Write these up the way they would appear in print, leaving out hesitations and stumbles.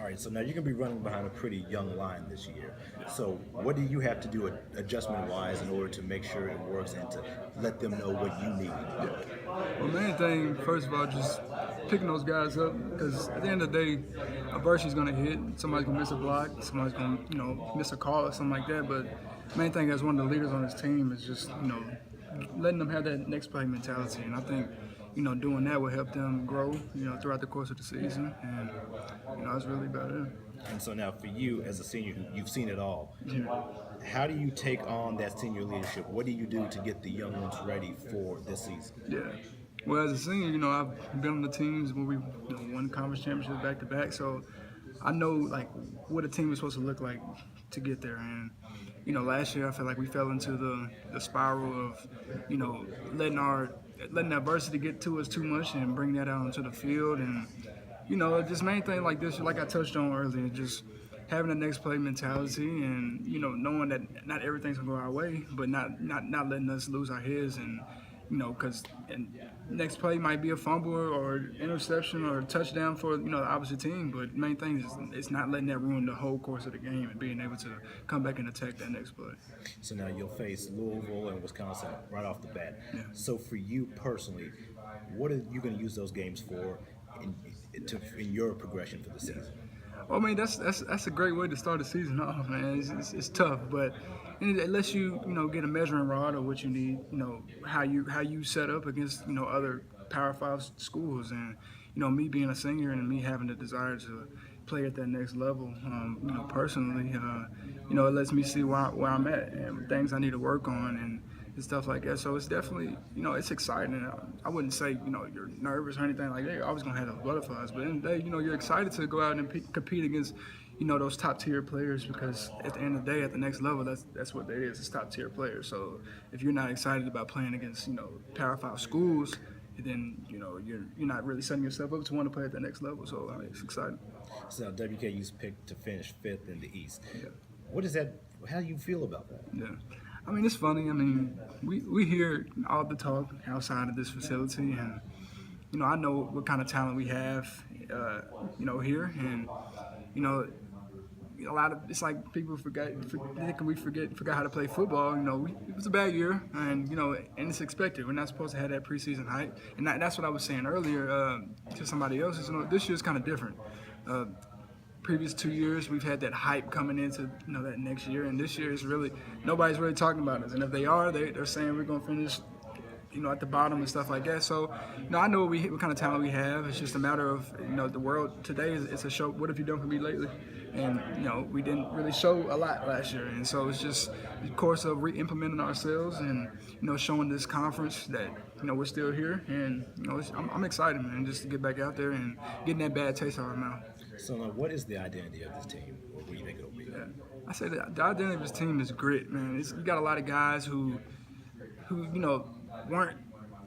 right, so now you're going to be running behind a pretty young line this year. So what do you have to do adjustment-wise in order to make sure it works and to let them know what you need? Well, main thing, first of all, just picking those guys up because at the end of the day, adversity's gonna hit. Somebody's gonna miss a block. Somebody's gonna, miss a call or something like that. But main thing as one of the leaders on this team is just, letting them have that next play mentality. And I think, doing that will help them grow, throughout the course of the season. And, that's really about it. And so now for you as a senior, you've seen it all. Yeah. How do you take on that senior leadership? What do you do to get the young ones ready for this season? Yeah. Well, as a senior, I've been on the teams where we won conference championships back to back, so I know like what a team is supposed to look like to get there. And last year I felt like we fell into the spiral of letting adversity get to us too much and bring that out onto the field. And just main thing like this, like I touched on earlier, just having a next play mentality and knowing that not everything's gonna go our way, but not letting us lose our heads. And because next play might be a fumble or interception or a touchdown for the opposite team, but main thing is it's not letting that ruin the whole course of the game and being able to come back and attack that next play. So now you'll face Louisville and Wisconsin right off the bat. Yeah. So for you personally, what are you going to use those games for in your progression for the season? Well, I mean that's a great way to start the season off, man. It's tough, but it lets you get a measuring rod of what you need, how you set up against other Power 5 schools. And me being a senior and me having the desire to play at that next level, personally, it lets me see where I'm at and things I need to work on and stuff like that. So it's definitely, it's exciting. I wouldn't say, you're nervous or anything like that. You're always going to have those butterflies. But in the day, you're excited to go out and compete against, those top tier players, because at the end of the day, at the next level, that's what it is. It's top tier players. So if you're not excited about playing against, Power 5 schools, then, you're not really setting yourself up to want to play at the next level. So it's exciting. So WKU's picked to finish 5th in the East. Yeah. What is that? How do you feel about that? Yeah. I mean, it's funny. I mean, we hear all the talk outside of this facility, and I know what kind of talent we have, here, and a lot of it's like people forgot how to play football. It was a bad year, and and it's expected. We're not supposed to have that preseason hype, and that's what I was saying earlier to somebody else. Is this year's kind of different. Previous 2 years, we've had that hype coming into that next year, and this year is really nobody's really talking about us. And if they are, they're saying we're going to finish, at the bottom and stuff like that. So, I know what kind of talent we have. It's just a matter of the world today it's a show. What have you done for me lately? And we didn't really show a lot last year, and so it's just the course of re-implementing ourselves and showing this conference that we're still here. And I'm excited, man, just to get back out there and getting that bad taste out of my mouth. So now, what is the identity of this team? What do you think it'll be? Yeah. I say that the identity of this team is grit, man. You got a lot of guys who weren't,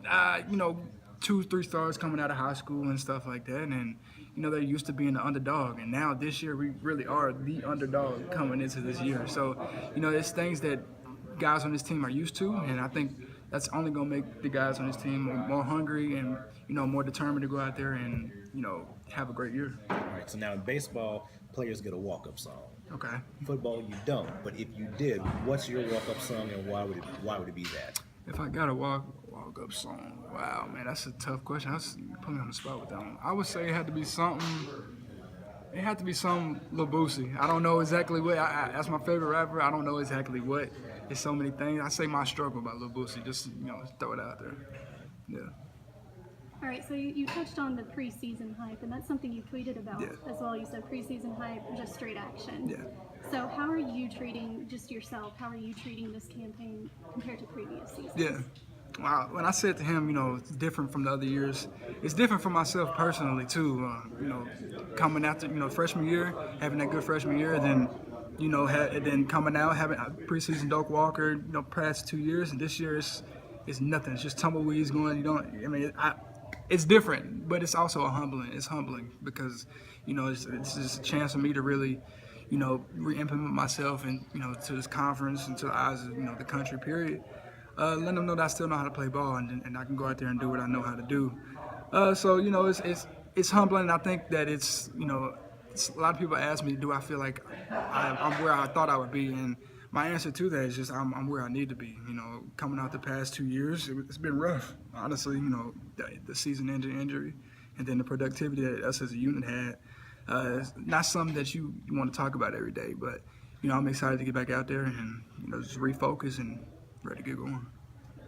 2-3 stars coming out of high school and stuff like that, and they're used to being the underdog. And now this year we really are the underdog coming into this year. So it's things that guys on this team are used to, and I think that's only gonna make the guys on this team more hungry and more determined to go out there and have a great year. All right. So now in baseball, players get a walk-up song. Okay. Football, you don't. But if you did, what's your walk-up song, and why would it be that? If I got a walk-up song, wow, man, that's a tough question. You put me on the spot with that one. I would say it had to be something. It had to be some Lil Boosie. I don't know exactly what. That's my favorite rapper. I don't know exactly what. There's so many things. I say My Struggle by Lil Boosie. Just throw it out there. Yeah. All right, so you touched on the preseason hype, and that's something you tweeted about as well. You said preseason hype, just straight action. Yeah. So how are you treating just yourself? How are you treating this campaign compared to previous seasons? Yeah. Wow. When I said to him, it's different from the other years. It's different for myself personally too. Coming after freshman year, having that good freshman year, then then coming out having a preseason Doak Walker, past 2 years, and this year it's nothing. It's just tumbleweeds going. It's different, but it's also humbling. It's humbling because, it's just a chance for me to really, re-implement myself and, to this conference and to the eyes of, the country, period. Let them know that I still know how to play ball and I can go out there and do what I know how to do. So, it's humbling. I think that it's a lot of people ask me, do I feel like I'm where I thought I would be? And my answer to that is just I'm where I need to be. You know, coming out the past 2 years, it's been rough, honestly. You know, the season-ending injury, and then the productivity that us as a unit had. It's not something that you want to talk about every day, but you know, I'm excited to get back out there and you know just refocus and ready to get going.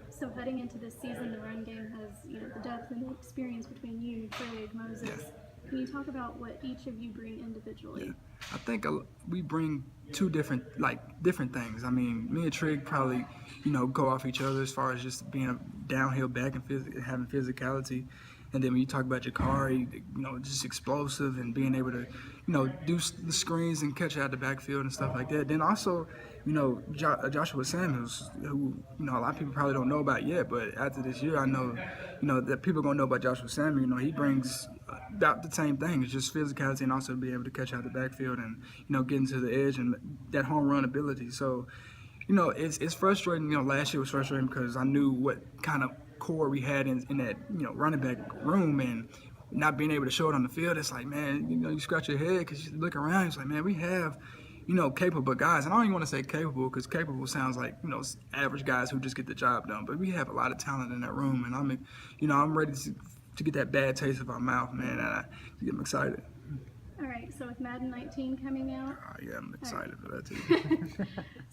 So heading into this season, the run game has, you know, the depth and the experience between you, Craig, Moses. Yeah. Can you talk about what each of you bring individually? Yeah. I think we bring two different things. I mean, me and Trig probably, you know, go off each other as far as just being a downhill back and having physicality. And then when you talk about Jakari, you know, just explosive and being able to, you know, do the screens and catch out the backfield and stuff like that. Then also, you know, Joshua Samuels, who, you know, a lot of people probably don't know about yet, but after this year, I know, you know, that people are going to know about Joshua Samuels. You know, he brings about the same thing. It's just physicality and also be able to catch out the backfield and, you know, get into the edge and that home run ability. So, you know, it's frustrating. You know, last year was frustrating because I knew what kind of core we had in that, you know, running back room, and not being able to show it on the field. It's like, man, you know, you scratch your head because you look around. It's like, man, we have, you know, capable guys. And I don't even want to say capable because capable sounds like, you know, average guys who just get the job done. But we have a lot of talent in that room, and I'm ready to get that bad taste of our mouth, man. And I'm excited. All right, so with Madden 19 coming out. Yeah, I'm excited for that too.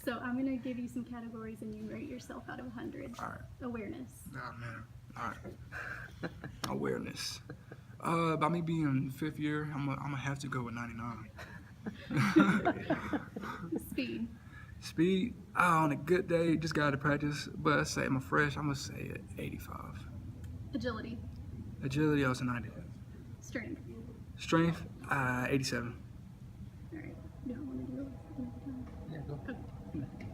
So I'm going to give you some categories and you rate yourself out of 100. All right. Awareness. Oh, man. All right. Awareness. By me being in 5th year, I'm gonna have to go with 99. Speed. Speed, on a good day, just got to practice. But I say I'm gonna say 85. Agility. Agility, also 90. Strength. Strength, 87. All right. You don't want to do it another time? Yeah, go. Okay.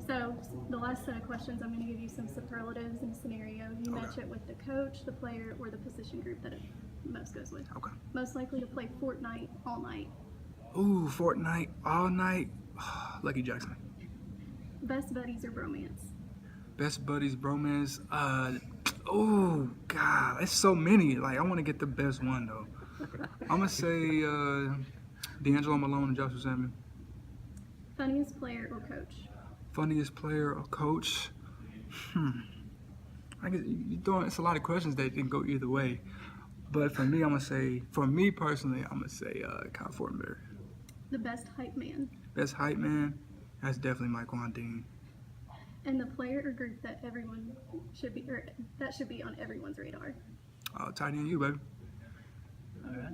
So the last set of questions, I'm going to give you some superlatives and a scenario. You match it with the coach, the player, or the position group that it most goes with. Okay. Most likely to play Fortnite all night. Ooh, Fortnite all night. Lucky Jackson. Best buddies or bromance. Best buddies, bromance. Oh God, it's so many. Like I want to get the best one though. I'm gonna say D'Angelo Malone and Joshua Samuel. Funniest player or coach. Funniest player or coach? I guess it's a lot of questions that can go either way. But for me, for me personally, I'm gonna say Kyle Fortenberry. The best hype man. Best hype man? That's definitely Mike Wandine. And the player or group that everyone should be, or that should be on everyone's radar. Tight end, you baby. All right.